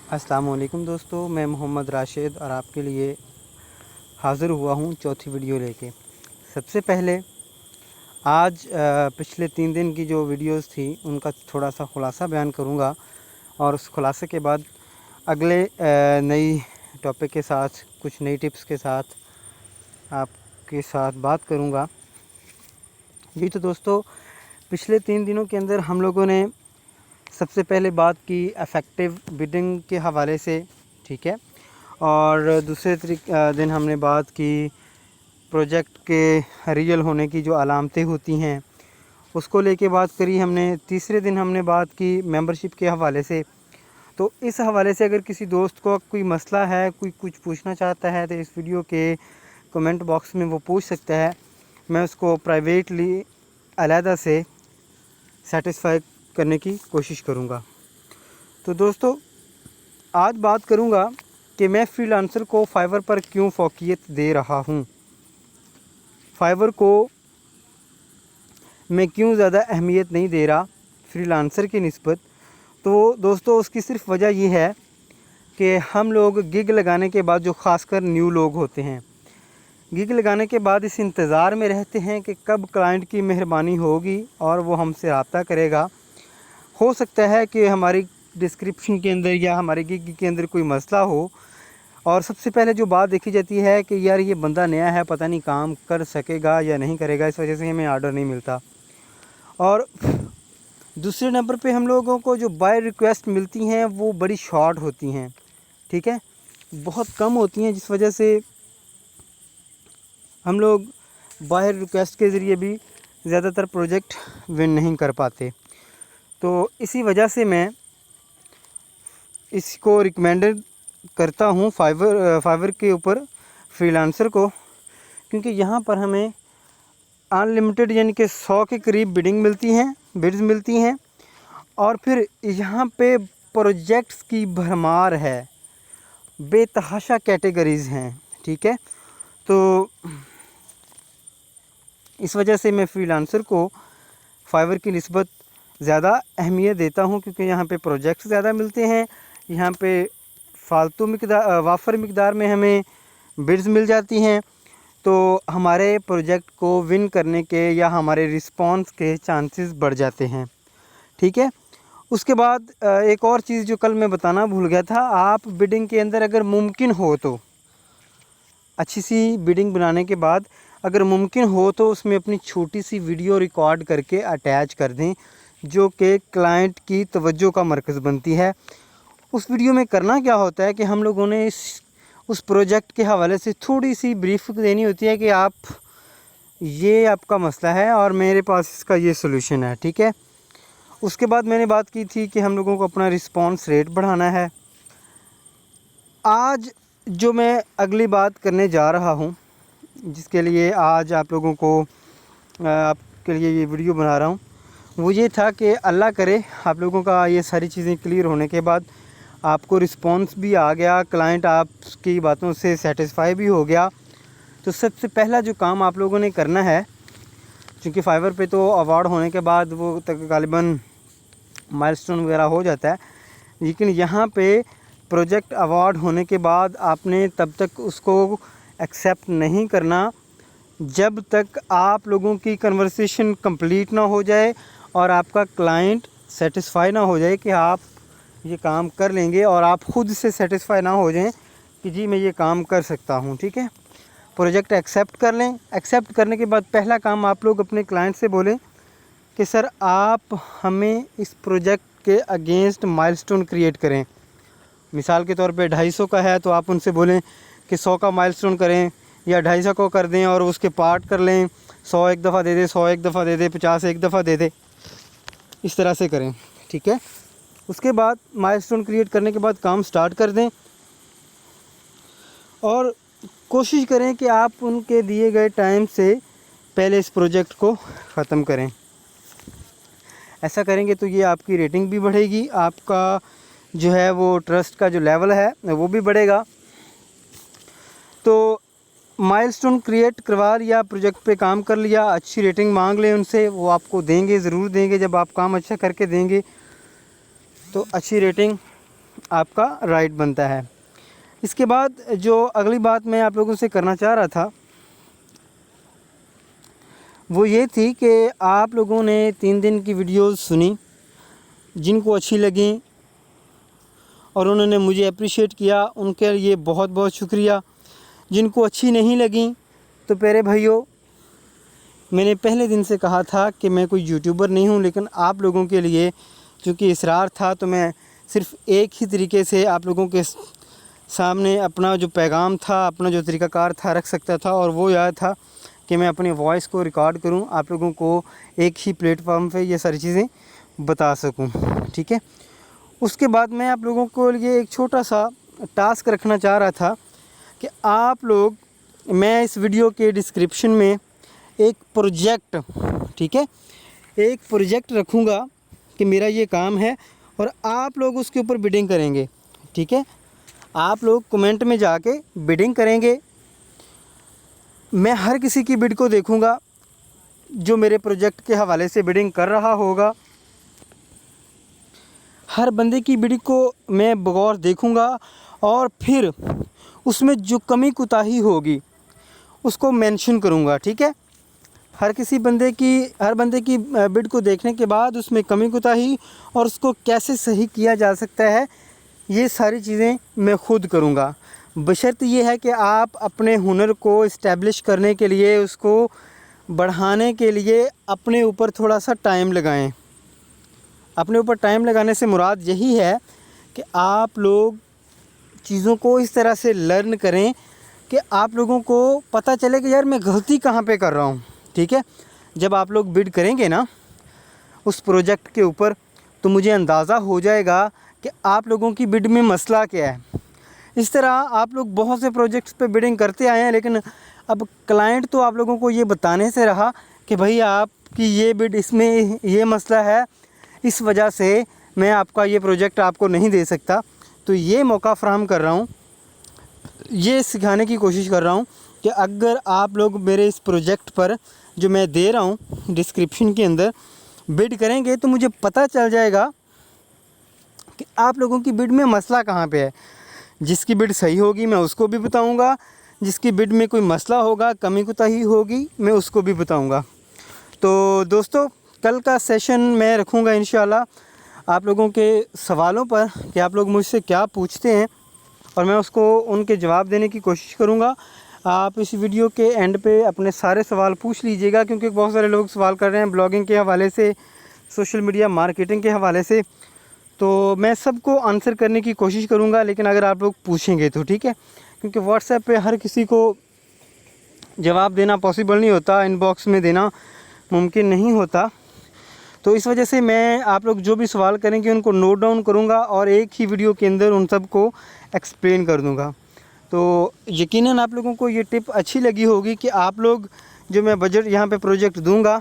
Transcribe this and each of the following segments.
السلام علیکم دوستو، میں محمد راشد اور آپ کے لیے حاضر ہوا ہوں چوتھی ویڈیو لے کے۔ سب سے پہلے آج پچھلے 3 دن کی جو ویڈیوز تھی ان کا تھوڑا سا خلاصہ بیان کروں گا، اور اس خلاصے کے بعد اگلے نئی ٹاپک کے ساتھ کچھ نئی ٹپس کے ساتھ آپ کے ساتھ بات کروں گا۔ جی تو دوستو، پچھلے 3 دنوں کے اندر ہم لوگوں نے سب سے پہلے بات کی افیکٹو بڈنگ کے حوالے سے، ٹھیک ہے، اور دوسرے دن ہم نے بات کی پروجیکٹ کے ریئل ہونے کی جو علامتیں ہوتی ہیں اس کو لے کے بات کری ہم نے۔ تیسرے دن ہم نے بات کی ممبرشپ کے حوالے سے۔ تو اس حوالے سے اگر کسی دوست کو کوئی مسئلہ ہے، کوئی کچھ پوچھنا چاہتا ہے تو اس ویڈیو کے کمنٹ باکس میں وہ پوچھ سکتا ہے، میں اس کو پرائیویٹلی علیحدہ سے سیٹسفائی کرنے کی کوشش کروں گا۔ تو دوستو، آج بات کروں گا کہ میں فری لانسر کو فائور پر کیوں فوقیت دے رہا ہوں، فائور کو میں کیوں زیادہ اہمیت نہیں دے رہا فری لانسر کی نسبت۔ تو دوستو، اس کی صرف وجہ یہ ہے کہ ہم لوگ گگ لگانے کے بعد، جو خاص کر نیو لوگ ہوتے ہیں، گگ لگانے کے بعد اس انتظار میں رہتے ہیں کہ کب کلائنٹ کی مہربانی ہوگی اور وہ ہم سے رابطہ کرے گا۔ ہو سکتا ہے کہ ہماری ڈسکرپشن کے اندر یا ہمارے گگ کے اندر کوئی مسئلہ ہو، اور سب سے پہلے جو بات دیکھی جاتی ہے کہ یار یہ بندہ نیا ہے، پتہ نہیں کام کر سکے گا یا نہیں کرے گا، اس وجہ سے ہمیں آرڈر نہیں ملتا۔ اور دوسرے نمبر پہ ہم لوگوں کو جو بائی ریکویسٹ ملتی ہیں وہ بڑی شارٹ ہوتی ہیں، ٹھیک ہے، بہت کم ہوتی ہیں، جس وجہ سے ہم لوگ باہر ریکویسٹ کے ذریعے بھی زیادہ تر پروجیکٹ ون نہیں کر پاتے۔ تو اسی وجہ سے میں اس کو ریکمینڈڈ کرتا ہوں فائور کے اوپر فری لانسر کو، کیونکہ یہاں پر ہمیں ان لمیٹڈ یعنی کہ 100 کے قریب بڈز ملتی ہیں، اور پھر یہاں پہ پروجیکٹس کی بھرمار ہے، بے تحاشا کیٹیگریز ہیں، ٹھیک ہے۔ تو اس وجہ سے میں فری لانسر کو فائور کی نسبت زیادہ اہمیت دیتا ہوں، کیونکہ یہاں پہ پروجیکٹس زیادہ ملتے ہیں، یہاں پہ وافر مقدار میں ہمیں بڈز مل جاتی ہیں، تو ہمارے پروجیکٹ کو ون کرنے کے یا ہمارے رسپانس کے چانسز بڑھ جاتے ہیں، ٹھیک ہے۔ اس کے بعد ایک اور چیز جو کل میں بتانا بھول گیا تھا، آپ بڈنگ کے اندر اگر ممکن ہو تو اچھی سی بڈنگ بنانے کے بعد اگر ممکن ہو تو اس میں اپنی چھوٹی سی ویڈیو ریکارڈ کر کے اٹیچ کر دیں، جو کہ کلائنٹ کی توجہ کا مرکز بنتی ہے۔ اس ویڈیو میں کرنا کیا ہوتا ہے کہ ہم لوگوں نے اس پروجیکٹ کے حوالے سے تھوڑی سی بریف دینی ہوتی ہے کہ یہ آپ کا مسئلہ ہے اور میرے پاس اس کا یہ سلوشن ہے، ٹھیک ہے۔ اس کے بعد میں نے بات کی تھی کہ ہم لوگوں کو اپنا رسپانس ریٹ بڑھانا ہے۔ آج جو میں اگلی بات کرنے جا رہا ہوں، جس کے لیے آج آپ لوگوں کو آپ کے لیے یہ ویڈیو بنا رہا ہوں، وہ یہ تھا کہ اللہ کرے آپ لوگوں کا یہ ساری چیزیں کلیئر ہونے کے بعد آپ کو رسپانس بھی آ گیا، کلائنٹ آپ کی باتوں سے سیٹسفائی بھی ہو گیا، تو سب سے پہلا جو کام آپ لوگوں نے کرنا ہے، چونکہ فائور پہ تو ایوارڈ ہونے کے بعد وہ غالباً مائل سٹون وغیرہ ہو جاتا ہے، لیکن یہاں پہ پروجیکٹ ایوارڈ ہونے کے بعد آپ نے تب تک اس کو ایکسیپٹ نہیں کرنا جب تک آپ لوگوں کی کنورسیشن کمپلیٹ نہ ہو جائے اور آپ کا کلائنٹ سیٹسفائی نہ ہو جائے کہ آپ یہ کام کر لیں گے، اور آپ خود سے سیٹسفائی نہ ہو جائیں کہ جی میں یہ کام کر سکتا ہوں، ٹھیک ہے۔ پروجیکٹ ایکسیپٹ کر لیں، ایکسیپٹ کرنے کے بعد پہلا کام آپ لوگ اپنے کلائنٹ سے بولیں کہ سر آپ ہمیں اس پروجیکٹ کے اگینسٹ مائل سٹون کریٹ کریں۔ مثال کے طور پہ 250 کا ہے تو آپ ان سے بولیں کہ 100 کا مائل سٹون کریں، یا 250 کو کر دیں اور اس کے پارٹ کر لیں، 100 ایک دفعہ دے دیں، 100 ایک دفعہ دے دیں، 50 ایک دفعہ دے دیں، اس طرح سے کریں، ٹھیک ہے۔ اس کے بعد مائل سٹون کریٹ کرنے کے بعد کام سٹارٹ کر دیں، اور کوشش کریں کہ آپ ان کے دیے گئے ٹائم سے پہلے اس پروجیکٹ کو ختم کریں۔ ایسا کریں گے تو یہ آپ کی ریٹنگ بھی بڑھے گی، آپ کا جو ہے وہ ٹرسٹ کا جو لیول ہے وہ بھی بڑھے گا۔ تو مائل سٹون کریٹ کروا لیا، پروجیکٹ پہ کام کر لیا، اچھی ریٹنگ مانگ لیں ان سے، وہ آپ کو دیں گے، ضرور دیں گے، جب آپ کام اچھا کر کے دیں گے تو اچھی ریٹنگ آپ کا رائٹ بنتا ہے۔ اس کے بعد جو اگلی بات میں آپ لوگوں سے کرنا چاہ رہا تھا وہ یہ تھی کہ آپ لوگوں نے 3 دن کی ویڈیوز سنی، جن کو اچھی لگیں اور انہوں نے مجھے اپریشیٹ کیا، ان کے لیے بہت بہت شکریہ۔ جن کو اچھی نہیں لگیں تو پیارے بھائیوں، میں نے پہلے دن سے کہا تھا کہ میں کوئی یوٹیوبر نہیں ہوں، لیکن آپ لوگوں کے لیے چونکہ اصرار تھا تو میں صرف ایک ہی طریقے سے آپ لوگوں کے سامنے اپنا جو پیغام تھا، اپنا جو طریقہ کار تھا رکھ سکتا تھا، اور وہ یہ تھا کہ میں اپنی وائس کو ریکارڈ کروں، آپ لوگوں کو ایک ہی پلیٹ فارم پہ یہ ساری چیزیں بتا سکوں، ٹھیک ہے۔ اس کے بعد میں آپ لوگوں کو لیے ایک چھوٹا سا ٹاسک رکھنا چاہ رہا تھا کہ آپ لوگ، میں اس ویڈیو کے ڈسکرپشن میں ایک پروجیکٹ، ٹھیک ہے، ایک پروجیکٹ رکھوں گا کہ میرا یہ کام ہے، اور آپ لوگ اس کے اوپر بڈنگ کریں گے، ٹھیک ہے۔ آپ لوگ کمنٹ میں جا کے بڈنگ کریں گے، میں ہر کسی کی بڈ کو دیکھوں گا جو میرے پروجیکٹ کے حوالے سے بڈنگ کر رہا ہوگا، ہر بندے کی بڈ کو میں بغور دیکھوں گا، اور پھر اس میں جو کمی کوتاہی ہوگی اس کو مینشن کروں گا، ٹھیک ہے۔ ہر بندے کی بڈ کو دیکھنے کے بعد اس میں کمی کوتاہی اور اس کو کیسے صحیح کیا جا سکتا ہے، یہ ساری چیزیں میں خود کروں گا، بشرط یہ ہے کہ آپ اپنے ہنر کو اسٹیبلش کرنے کے لیے، اس کو بڑھانے کے لیے اپنے اوپر تھوڑا سا ٹائم لگائیں۔ اپنے اوپر ٹائم لگانے سے مراد یہی ہے کہ آپ لوگ چیزوں کو اس طرح سے لرن کریں کہ آپ لوگوں کو پتہ چلے کہ یار میں غلطی کہاں پہ کر رہا ہوں، ٹھیک ہے۔ جب آپ لوگ بڈ کریں گے نا اس پروجیکٹ کے اوپر تو مجھے اندازہ ہو جائے گا کہ آپ لوگوں کی بڈ میں مسئلہ کیا ہے۔ اس طرح آپ لوگ بہت سے پروجیکٹس پہ بڈنگ کرتے آئے ہیں، لیکن اب کلائنٹ تو آپ لوگوں کو یہ بتانے سے رہا کہ بھائی آپ کی یہ بڈ، اس میں یہ مسئلہ ہے، اس وجہ سے میں آپ کا یہ پروجیکٹ آپ کو نہیں دے سکتا۔ تو یہ موقع فراہم کر رہا ہوں، یہ سکھانے کی کوشش کر رہا ہوں کہ اگر آپ لوگ میرے اس پروجیکٹ پر جو میں دے رہا ہوں ڈسکرپشن کے اندر بڈ کریں گے تو مجھے پتہ چل جائے گا کہ آپ لوگوں کی بڈ میں مسئلہ کہاں پہ ہے۔ جس کی بڈ صحیح ہوگی میں اس کو بھی بتاؤں گا، جس کی بڈ میں کوئی مسئلہ ہوگا، کمی کوتاہی ہوگی، میں اس کو بھی بتاؤں گا۔ تو دوستو، کل کا سیشن میں رکھوں گا انشاءاللہ آپ لوگوں کے سوالوں پر کہ آپ لوگ مجھ سے کیا پوچھتے ہیں، اور میں اس کو ان کے جواب دینے کی کوشش کروں گا۔ آپ اس ویڈیو کے اینڈ پہ اپنے سارے سوال پوچھ لیجئے گا، کیونکہ بہت سارے لوگ سوال کر رہے ہیں بلاگنگ کے حوالے سے، سوشل میڈیا مارکیٹنگ کے حوالے سے، تو میں سب کو آنسر کرنے کی کوشش کروں گا، لیکن اگر آپ لوگ پوچھیں گے تو ٹھیک ہے، کیونکہ واٹس ایپ پہ ہر کسی کو جواب دینا پاسبل نہیں ہوتا، ان باکس میں دینا ممکن نہیں ہوتا۔ تو اس وجہ سے میں آپ لوگ جو بھی سوال کریں گے ان کو نوٹ ڈاؤن کروں گا اور ایک ہی ویڈیو کے اندر ان سب کو ایکسپلین کر دوں گا۔ تو یقیناً آپ لوگوں کو یہ ٹپ اچھی لگی ہوگی کہ آپ لوگ جو میں بجٹ یہاں پہ پروجیکٹ دوں گا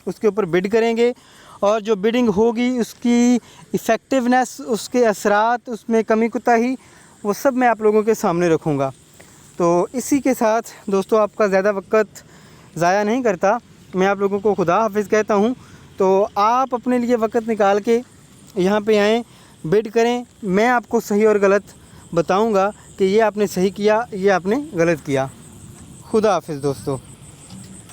اس کے اوپر بڈ کریں گے، اور جو بڈنگ ہوگی اس کی ایفیکٹونیس، اس کے اثرات، اس میں کمی کوتاہی، وہ سب میں آپ لوگوں کے سامنے رکھوں گا۔ تو اسی کے ساتھ دوستو آپ کا زیادہ وقت ضائع نہیں کرتا، میں آپ لوگوں کو خدا حافظ کہتا ہوں۔ تو آپ اپنے لیے وقت نکال کے یہاں پہ آئیں، بڈ کریں، میں آپ کو صحیح اور غلط بتاؤں گا کہ یہ آپ نے صحیح کیا، یہ آپ نے غلط کیا۔ خدا حافظ دوستو۔